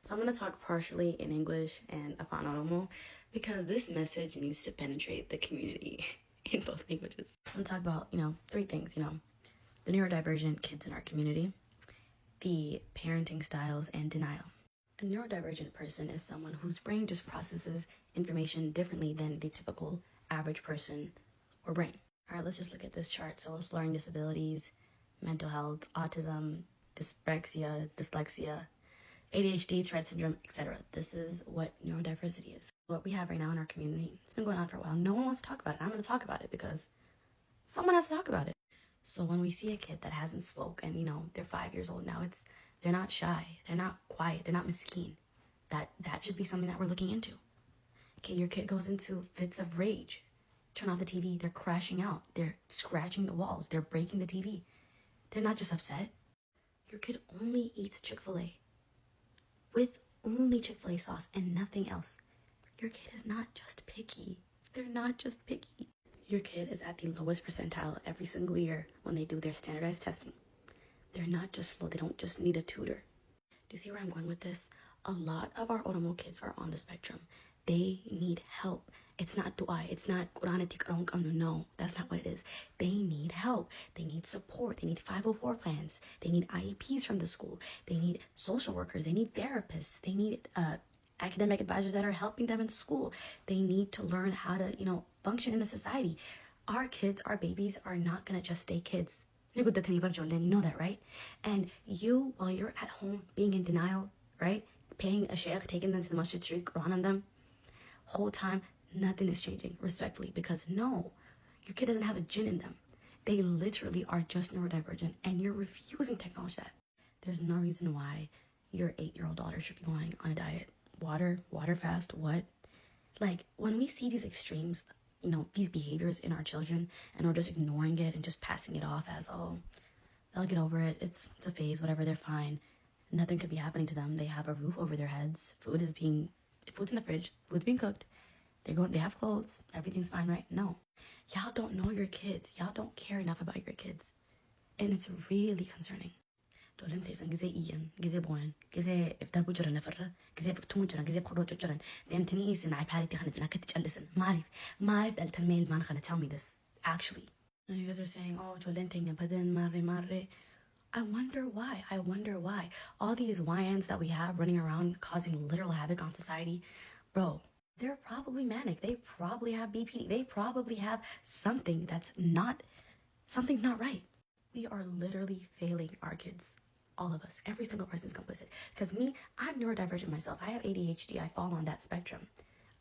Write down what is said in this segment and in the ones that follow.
So I'm going to talk partially in English and Afan Oromo because this message needs to penetrate the community in both languages. I'm going to talk about, three things, the neurodivergent kids in our community, the parenting styles, and denial. A neurodivergent person is someone whose brain just processes information differently than the typical average person or brain. All right, let's just look at this chart. So it's learning disabilities, mental health, autism, dyspraxia, dyslexia, ADHD, Tourette syndrome, etc. This is what neurodiversity is. What we have right now in our community, it's been going on for a while. No one wants to talk about it. I'm going to talk about it because someone has to talk about it. So when we see a kid that hasn't spoke and, they're 5 years old now, they're not shy, they're not quiet, they're not miskeen. That should be something that we're looking into. Okay, your kid goes into fits of rage. Turn off the TV, they're crashing out. They're scratching the walls, they're breaking the TV. They're not just upset. Your kid only eats Chick-fil-A with only Chick-fil-A sauce and nothing else. Your kid is not just picky. They're not just picky. Your kid is at the lowest percentile every single year when they do their standardized testing. They're not just slow. They don't just need a tutor. Do you see where I'm going with this? A lot of our Oromo kids are on the spectrum. They need help. It's not dua. It's not Quran. No, that's not what it is. They need help. They need support. They need 504 plans. They need IEPs from the school. They need social workers. They need therapists. They need academic advisors that are helping them in school. They need to learn how to, function in a society. Our kids, our babies are not going to just stay kids. You know that, right? And you, while you're at home being in denial, right? Paying a sheikh, taking them to the masjid, street, Quran on them, whole time, nothing is changing, respectfully, because no, your kid doesn't have a jinn in them. They literally are just neurodivergent, and you're refusing to acknowledge that. There's no reason why your 8-year-old daughter should be going on a diet. Water fast, what? Like, when we see these extremes, these behaviors in our children, and we're just ignoring it and just passing it off as, oh, they'll get over it, it's a phase, whatever, they're fine. Nothing could be happening to them. They have a roof over their heads. Food's in the fridge. Food's being cooked. They have clothes. Everything's fine, right? No. Y'all don't know your kids. Y'all don't care enough about your kids. And it's really concerning. دولن تيسن جزء إيان جزء بوان جزء إفتر بجرا نفرة جزء فكتوم جرا جزء خروج جرا then تاني إيسن عيب هذه تخنتنا كتش listen ما أعرف التلميذ ما نخنا tell me this actually. And you guys are saying, oh, Jolene thing, but then marre. I wonder why. All these YNs that we have running around causing literal havoc on society, bro, they're probably manic. They probably have BPD. They probably have something's not right. We are literally failing our kids. All of us. Every single person is complicit. Because me, I'm neurodivergent myself. I have ADHD. I fall on that spectrum.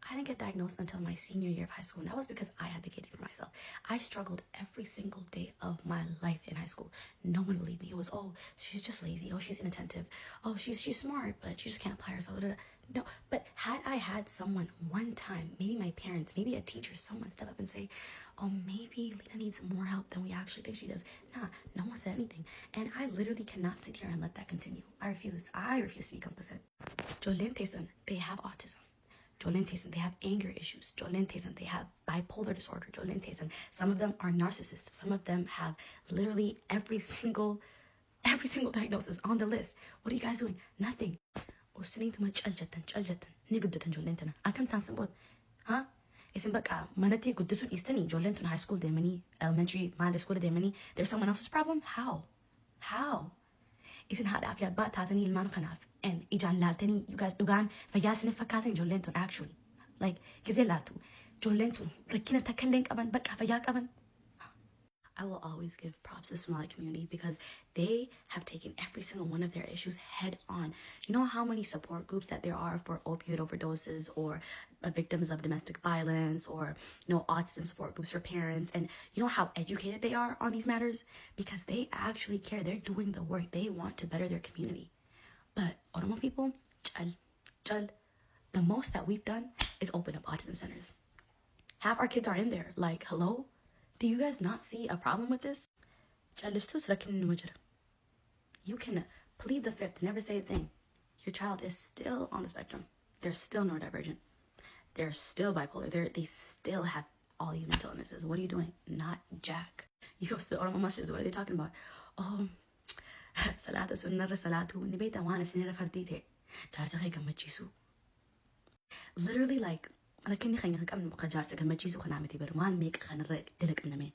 I didn't get diagnosed until my senior year of high school, and that was because I advocated for myself. I struggled every single day of my life in high school. No one believed me. It was, oh, she's just lazy. Oh, she's inattentive. Oh, she's smart, but she just can't apply herself. No, but had I had someone one time, maybe my parents, maybe a teacher, someone step up and say, oh, maybe Lena needs more help than we actually think she does. Nah, no one said anything. And I literally cannot sit here and let that continue. I refuse to be complicit. Jolene Tyson, they have autism. Jolene Tyson, they have anger issues. Jolene Tyson, they have bipolar disorder. Jolene Tyson, some of them are narcissists. Some of them have literally every single diagnosis on the list. What are you guys doing? Nothing. أكم تنسبوت ها اسم بقى منتي قدسون إستني جولنتون high school ديمني elementary middle school ديمني there's someone else's problem. How إذن هذا أفياد بقى تاتني المان خناف and إجان لالتني you guys دوغان فياسن فكاتن جولنتون actually like كذي لاتو جولنتون ركينا تكلنك أبن بقى فياك أبن. I will always give props to the Somali community because they have taken every single one of their issues head on. You know how many support groups that there are for opioid overdoses or victims of domestic violence or, autism support groups for parents, and you know how educated they are on these matters because they actually care. They're doing the work. They want to better their community. But Oromo people, the most that we've done is open up autism centers. Half our kids are in there. Like, hello? Do you guys not see a problem with this? You can plead the fifth, never say a thing. Your child is still on the spectrum. They're still neurodivergent. They're still bipolar. They still have all these mental illnesses. What are you doing? Not jack. You go to the Oromo masjids, what are they talking about? Oh, salatu sunnah salatu nibeta wana sinira fardite. jaarsa kee gammachiisu. Literally like rakkinni keenya kan qabnu kan jaarsa gammachiisu kanaa miti bar waan meeqa kanarra dalaqname.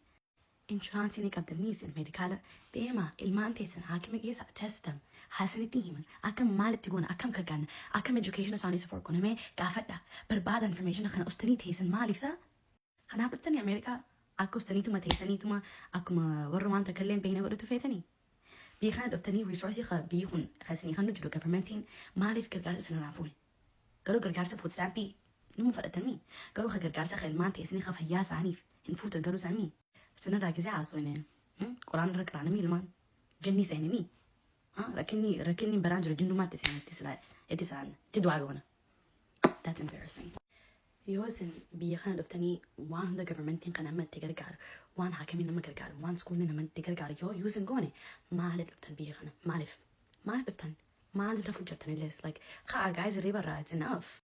Insuraansii ni qabdan niisin meedikaala deema ilmaan teessan haakima keessa testam haasanitti himan akkam maalitti goona akkam gargaarna akkam education isaanii support gooname gaafadha barbaada information kana ustanii teessan maaliifsa kanaaf dhuftanii Ameerikaa akka ustaniituma teessaniituma akkuma warra waan takka illee beekna godhatu feetanii biyya kana dhuftanii resourcii biyyi kun kasinii kan jiru governmentiin maaliif gargaarsa sanarraa fuune garuu gargaarsa food stampii numa fudhatanii garuu gargaarsa ilmaan teessanii fayyaa isaaniif hin fuutan garuu isaanii sanarraa gisee haasofne qoraan irra qaraanamii ilmaan jinni seenimii rakkinni baraan jiru jinnumaatti seenatti itti isaan itti du'aa goona. That's embarrassing. Yoo isin biyya kana dhuftanii waan hunda governmentiin kan nama itti gargaaru waan haakamiin nama gargaaru waan schoolni nama itti gargaaru yoo yuusin goone maaliif dhuftan biyya kana maaliif dhuftan maaliif lafa hojjetan illee like haa guys ribarraa it's enough.